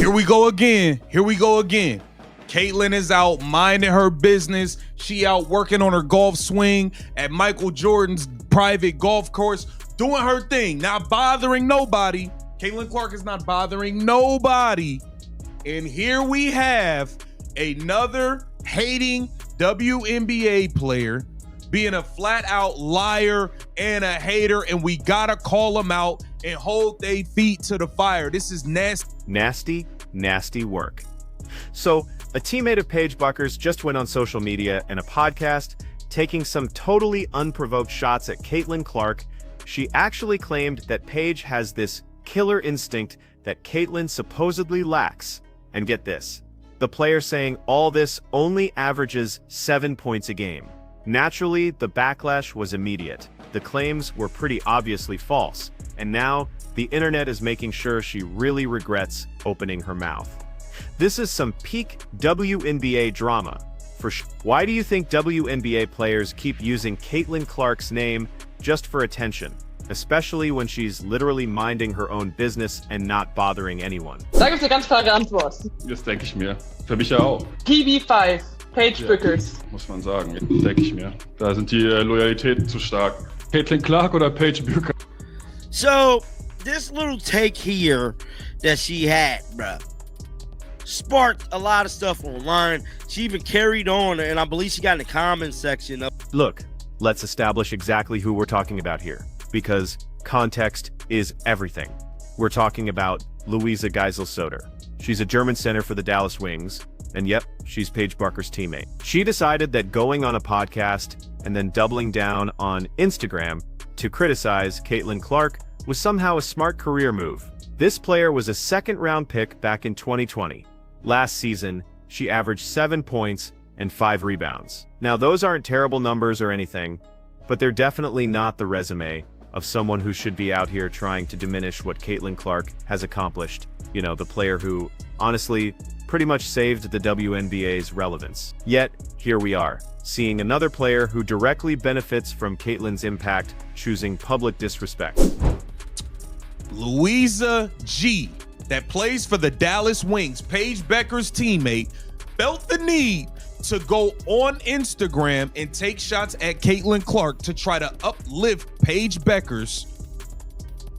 Here we go again. Caitlyn is out minding her business. She out working on her golf swing at Michael Jordan's private golf course, doing her thing, not bothering nobody. Caitlyn Clark is not bothering nobody. And here we have another hating WNBA player being a flat out liar and a hater, and we gotta call them out and hold their feet to the fire. This is nasty. Nasty work. So, a teammate of Paige Bueckers just went on social media and a podcast taking some totally unprovoked shots at Caitlyn Clark. She actually claimed that Paige has this killer instinct that Caitlyn supposedly lacks. And get this, the player saying all this only averages 7 points a game. Naturally, the backlash was immediate. The claims were pretty obviously false, and now the internet is making sure she really regrets opening her mouth. This is some peak WNBA drama. Why do you think WNBA players keep using Caitlyn Clark's name just for attention, especially when she's literally minding her own business and not bothering anyone? Da gibt's eine ganz klare Antwort. Das denke ich mir. Für mich ja auch. PB5, Paige Bueckers. Muss man sagen, denke ich mir. Da sind die Loyalitäten zu stark. Caitlyn Clark oder Paige Bueckers? So, this little take here that she had, bruh, sparked a lot of stuff online. She even carried on, and I believe she got in the comment section. Look, let's establish exactly who we're talking about here, because context is everything. We're talking about Luisa Geisel-Soter. She's a German center for the Dallas Wings, and yep, she's Paige Bueckers' teammate. She decided that going on a podcast and then doubling down on Instagram to criticize Caitlyn Clark was somehow a smart career move. This player was a second-round pick back in 2020. Last season, she averaged 7 points and 5 rebounds. Now, those aren't terrible numbers or anything, but they're definitely not the resume of someone who should be out here trying to diminish what Caitlyn Clark has accomplished. You know, the player who, honestly, pretty much saved the WNBA's relevance. Yet, here we are, seeing another player who directly benefits from Caitlyn's impact choosing public disrespect. Louisa G, that plays for the Dallas Wings, Paige Bueckers' teammate, felt the need to go on Instagram and take shots at Caitlyn Clark to try to uplift Paige Bueckers.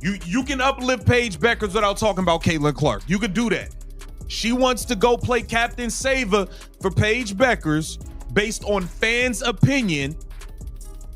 You can uplift Paige Bueckers without talking about Caitlyn Clark. You could do that. She wants to go play Captain Saver for Paige Bueckers based on fans' opinion,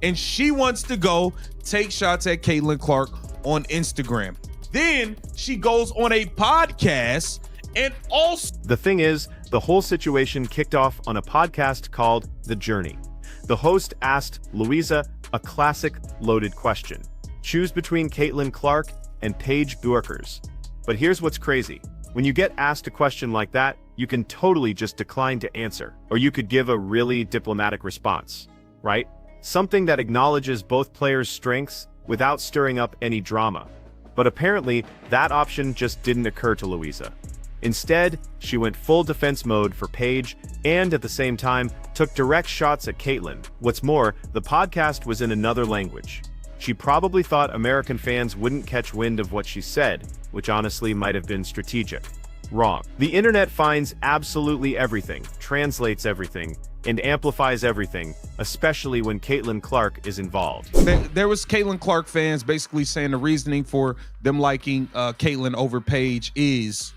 and she wants to go take shots at Caitlyn Clark on Instagram. Then she goes on a podcast and also... The thing is, the whole situation kicked off on a podcast called The Journey. The host asked Louisa a classic loaded question. Choose between Caitlyn Clark and Paige Bueckers. But here's what's crazy. When you get asked a question like that, you can totally just decline to answer, or you could give a really diplomatic response, right? Something that acknowledges both players' strengths without stirring up any drama. But apparently, that option just didn't occur to Louisa. Instead, she went full defense mode for Paige and at the same time took direct shots at Caitlyn. What's more, the podcast was in another language. She probably thought American fans wouldn't catch wind of what she said, which honestly might have been strategic. Wrong. The internet finds absolutely everything, translates everything, and amplifies everything, especially when Caitlyn Clark is involved. There was Caitlyn Clark fans basically saying the reasoning for them liking Caitlyn over Paige is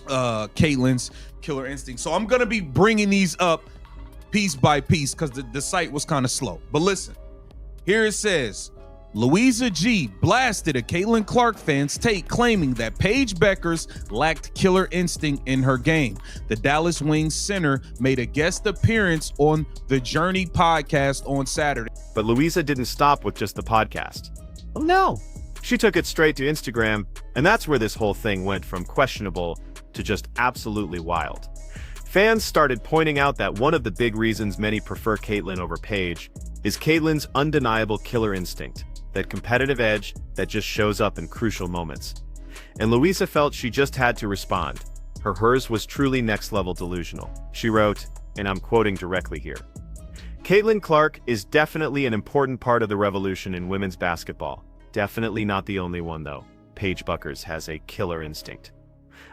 Caitlyn's killer instinct. So I'm going to be bringing these up piece by piece because the site was kind of slow. But listen, here it says, Louisa G blasted a Caitlyn Clark fan's take claiming that Paige Bueckers lacked killer instinct in her game. The Dallas Wings center made a guest appearance on the Journey podcast on Saturday. But Louisa didn't stop with just the podcast. Oh no. She took it straight to Instagram, and that's where this whole thing went from questionable to just absolutely wild. Fans started pointing out that one of the big reasons many prefer Caitlyn over Paige is Caitlyn's undeniable killer instinct, that competitive edge that just shows up in crucial moments. And Louisa felt she just had to respond. Hers was truly next-level delusional. She wrote, and I'm quoting directly here, Caitlyn Clark is definitely an important part of the revolution in women's basketball. Definitely not the only one, though. Paige Bueckers has a killer instinct.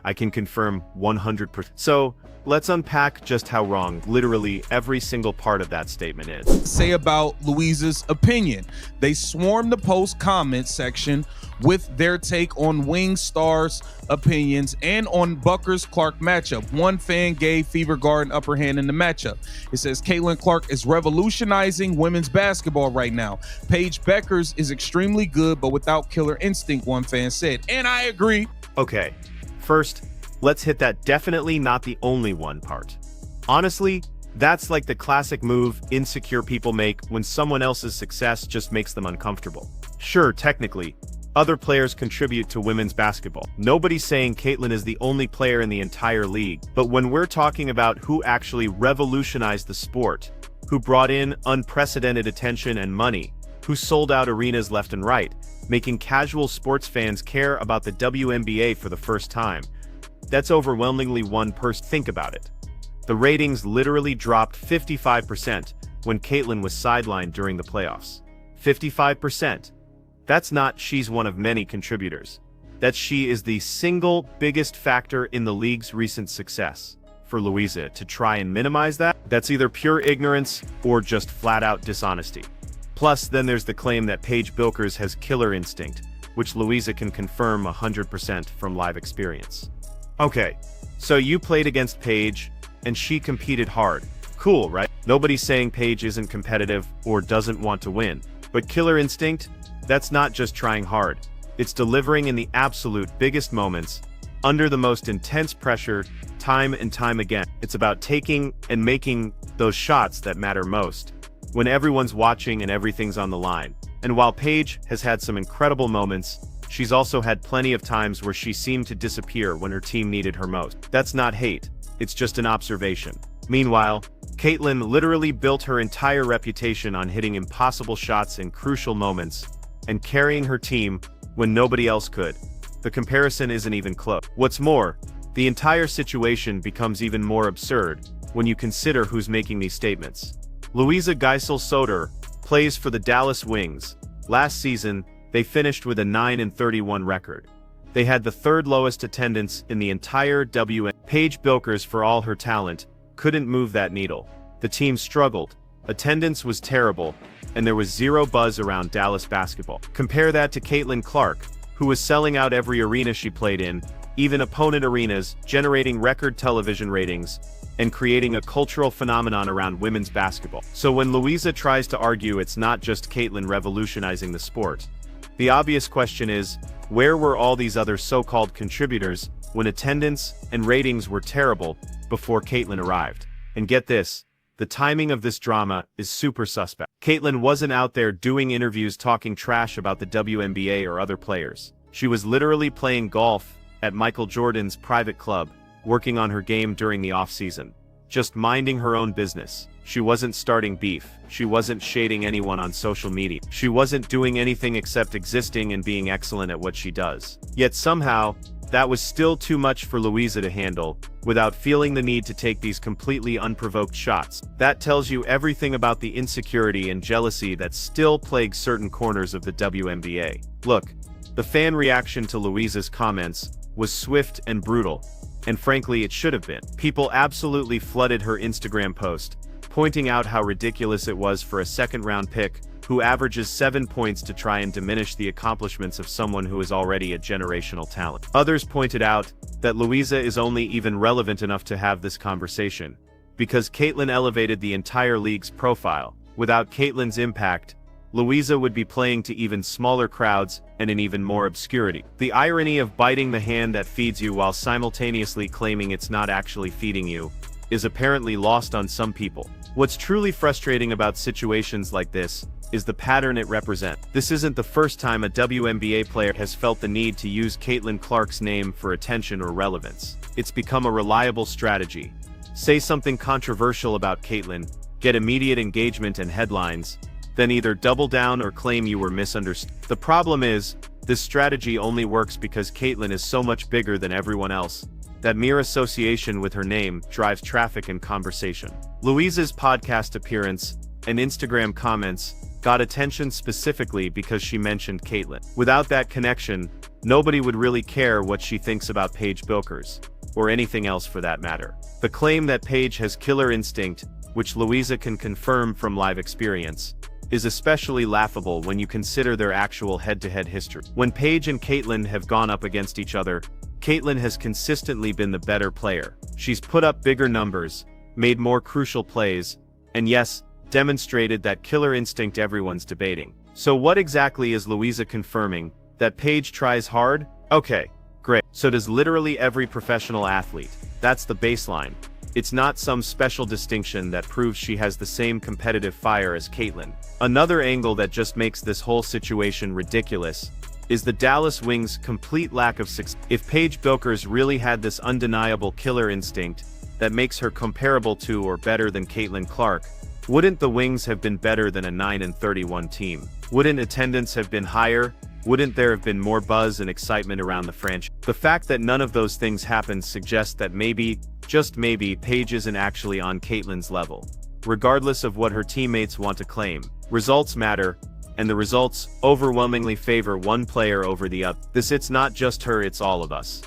I can confirm 100%. So, let's unpack just how wrong literally every single part of that statement is. Say about Louisa's opinion. They swarmed the post comment section with their take on Wing Star's opinions and on Bueckers Clark matchup. One fan gave Fever Garden upper hand in the matchup. It says Caitlin Clark is revolutionizing women's basketball right now. Paige Bueckers is extremely good, but without killer instinct, one fan said. And I agree. Okay, first, let's hit that definitely not the only one part. Honestly, that's like the classic move insecure people make when someone else's success just makes them uncomfortable. Sure, technically, other players contribute to women's basketball. Nobody's saying Caitlin is the only player in the entire league, but when we're talking about who actually revolutionized the sport, who brought in unprecedented attention and money, who sold out arenas left and right, making casual sports fans care about the WNBA for the first time, that's overwhelmingly one person. Think about it. The ratings literally dropped 55% when Caitlin was sidelined during the playoffs. 55%. That's not she's one of many contributors. That she is the single biggest factor in the league's recent success. For Louisa to try and minimize that, that's either pure ignorance or just flat-out dishonesty. Plus, then there's the claim that Paige Bueckers has killer instinct, which Louisa can confirm 100% from live experience. Okay, so you played against Paige, and she competed hard. Cool, right? Nobody's saying Paige isn't competitive or doesn't want to win. But killer instinct? That's not just trying hard. It's delivering in the absolute biggest moments, under the most intense pressure, time and time again. It's about taking and making those shots that matter most, when everyone's watching and everything's on the line. And while Paige has had some incredible moments, she's also had plenty of times where she seemed to disappear when her team needed her most. That's not hate, it's just an observation. Meanwhile, Caitlin literally built her entire reputation on hitting impossible shots in crucial moments and carrying her team when nobody else could. The comparison isn't even close. What's more, the entire situation becomes even more absurd when you consider who's making these statements. Louisa Geisel-Soter plays for the Dallas Wings. Last season, they finished with a 9-31 record. They had the third lowest attendance in the entire WNBA. Paige Bueckers, for all her talent, couldn't move that needle. The team struggled, attendance was terrible, and there was zero buzz around Dallas basketball. Compare that to Caitlin Clark, who was selling out every arena she played in, even opponent arenas, generating record television ratings, and creating a cultural phenomenon around women's basketball. So when Louisa tries to argue it's not just Caitlin revolutionizing the sport, the obvious question is, where were all these other so-called contributors when attendance and ratings were terrible before Caitlin arrived? And get this, the timing of this drama is super suspect. Caitlin wasn't out there doing interviews talking trash about the WNBA or other players. She was literally playing golf at Michael Jordan's private club, working on her game during the off-season. Just minding her own business. She wasn't starting beef. She wasn't shading anyone on social media. She wasn't doing anything except existing and being excellent at what she does. Yet somehow, that was still too much for Louisa to handle, without feeling the need to take these completely unprovoked shots. That tells you everything about the insecurity and jealousy that still plague certain corners of the WNBA. Look, the fan reaction to Louisa's comments was swift and brutal, and frankly it should have been. People absolutely flooded her Instagram post, pointing out how ridiculous it was for a second-round pick who averages 7 points to try and diminish the accomplishments of someone who is already a generational talent. Others pointed out that Louisa is only even relevant enough to have this conversation because Caitlin elevated the entire league's profile. Without Caitlin's impact, Louisa would be playing to even smaller crowds and in even more obscurity. The irony of biting the hand that feeds you while simultaneously claiming it's not actually feeding you is apparently lost on some people. What's truly frustrating about situations like this is the pattern it represents. This isn't the first time a WNBA player has felt the need to use Caitlin Clark's name for attention or relevance. It's become a reliable strategy. Say something controversial about Caitlin, get immediate engagement and headlines, then either double down or claim you were misunderstood. The problem is, this strategy only works because Caitlin is so much bigger than everyone else. That mere association with her name drives traffic and conversation. Louisa's podcast appearance and Instagram comments got attention specifically because she mentioned Caitlin. Without that connection, nobody would really care what she thinks about Paige Bueckers, or anything else for that matter. The claim that Paige has killer instinct, which Louisa can confirm from live experience, is especially laughable when you consider their actual head-to-head history. When Paige and Caitlyn have gone up against each other, Caitlyn has consistently been the better player. She's put up bigger numbers, made more crucial plays, and yes, demonstrated that killer instinct everyone's debating. So what exactly is Louisa confirming? That Paige tries hard? Okay, great. So does literally every professional athlete. That's the baseline. It's not some special distinction that proves she has the same competitive fire as Caitlyn. Another angle that just makes this whole situation ridiculous is the Dallas Wings' complete lack of success. If Paige Bueckers really had this undeniable killer instinct that makes her comparable to or better than Caitlyn Clark, wouldn't the Wings have been better than a 9-31 team? Wouldn't attendance have been higher? Wouldn't there have been more buzz and excitement around the franchise? The fact that none of those things happened suggests that maybe, just maybe, Paige isn't actually on Caitlyn's level. Regardless of what her teammates want to claim, results matter, and the results overwhelmingly favor one player over the other. It's not just her, it's all of us.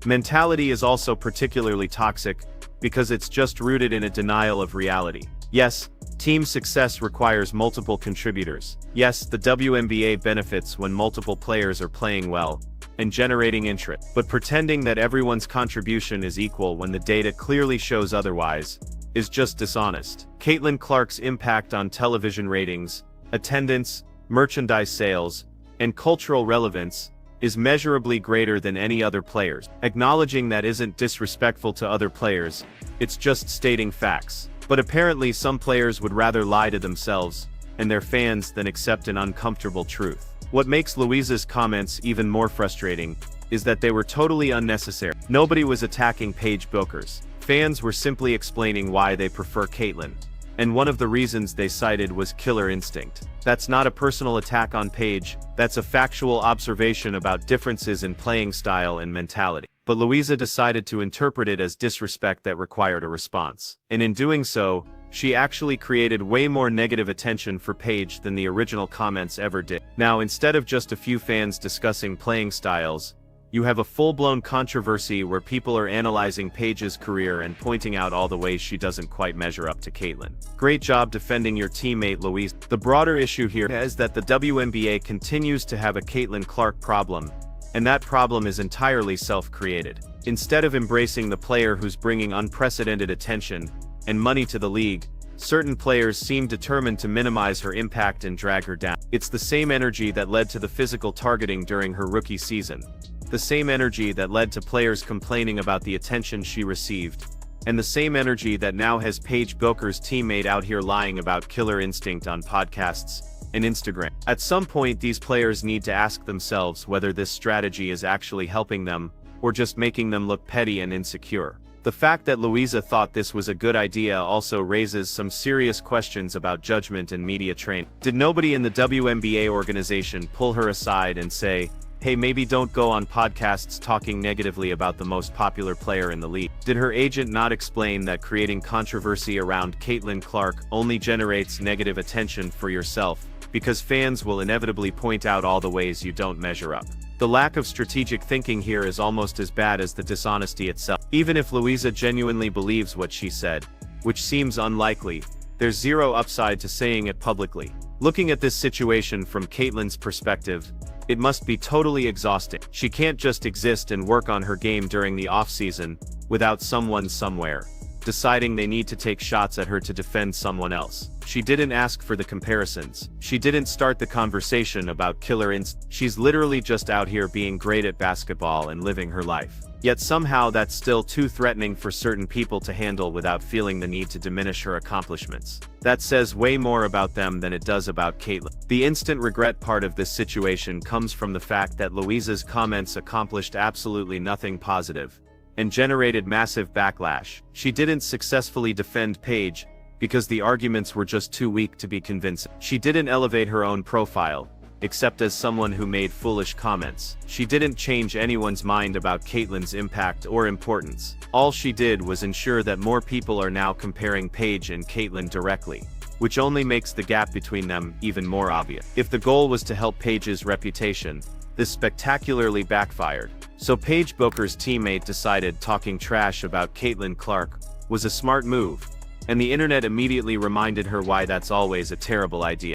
Mentality is also particularly toxic because it's just rooted in a denial of reality. Yes, team success requires multiple contributors. Yes, the WNBA benefits when multiple players are playing well and generating interest. But pretending that everyone's contribution is equal when the data clearly shows otherwise is just dishonest. Caitlyn Clark's impact on television ratings, attendance, merchandise sales, and cultural relevance is measurably greater than any other player's. Acknowledging that isn't disrespectful to other players, it's just stating facts. But apparently some players would rather lie to themselves and their fans than accept an uncomfortable truth. What makes Louisa's comments even more frustrating is that they were totally unnecessary. Nobody was attacking Paige Bueckers. Fans were simply explaining why they prefer Caitlyn, and one of the reasons they cited was killer instinct. That's not a personal attack on Paige, that's a factual observation about differences in playing style and mentality. But Louisa decided to interpret it as disrespect that required a response. And in doing so, she actually created way more negative attention for Paige than the original comments ever did. Now, instead of just a few fans discussing playing styles, you have a full-blown controversy where people are analyzing Paige's career and pointing out all the ways she doesn't quite measure up to Caitlyn. Great job defending your teammate Louisa. The broader issue here is that the WNBA continues to have a Caitlyn Clark problem, and that problem is entirely self-created. Instead of embracing the player who's bringing unprecedented attention and money to the league, certain players seem determined to minimize her impact and drag her down. It's the same energy that led to the physical targeting during her rookie season. The same energy that led to players complaining about the attention she received, and the same energy that now has Paige Bueckers' teammate out here lying about killer instinct on podcasts and Instagram. At some point, these players need to ask themselves whether this strategy is actually helping them, or just making them look petty and insecure. The fact that Louisa thought this was a good idea also raises some serious questions about judgment and media training. Did nobody in the WNBA organization pull her aside and say, hey, maybe don't go on podcasts talking negatively about the most popular player in the league? Did her agent not explain that creating controversy around Caitlyn Clark only generates negative attention for yourself, because fans will inevitably point out all the ways you don't measure up? The lack of strategic thinking here is almost as bad as the dishonesty itself. Even if Louisa genuinely believes what she said, which seems unlikely, there's zero upside to saying it publicly. Looking at this situation from Caitlyn's perspective, it must be totally exhausting. She can't just exist and work on her game during the off-season without someone somewhere deciding they need to take shots at her to defend someone else. She didn't ask for the comparisons. She didn't start the conversation about killer instinct. She's literally just out here being great at basketball and living her life. Yet somehow that's still too threatening for certain people to handle without feeling the need to diminish her accomplishments. That says way more about them than it does about Caitlyn. The instant regret part of this situation comes from the fact that Louisa's comments accomplished absolutely nothing positive and generated massive backlash. She didn't successfully defend Paige because the arguments were just too weak to be convincing. She didn't elevate her own profile, except as someone who made foolish comments. She didn't change anyone's mind about Caitlyn's impact or importance. All she did was ensure that more people are now comparing Paige and Caitlyn directly, which only makes the gap between them even more obvious. If the goal was to help Paige's reputation, This spectacularly backfired. So Paige Bueckers' teammate decided talking trash about Caitlin Clark was a smart move, and the internet immediately reminded her why that's always a terrible idea.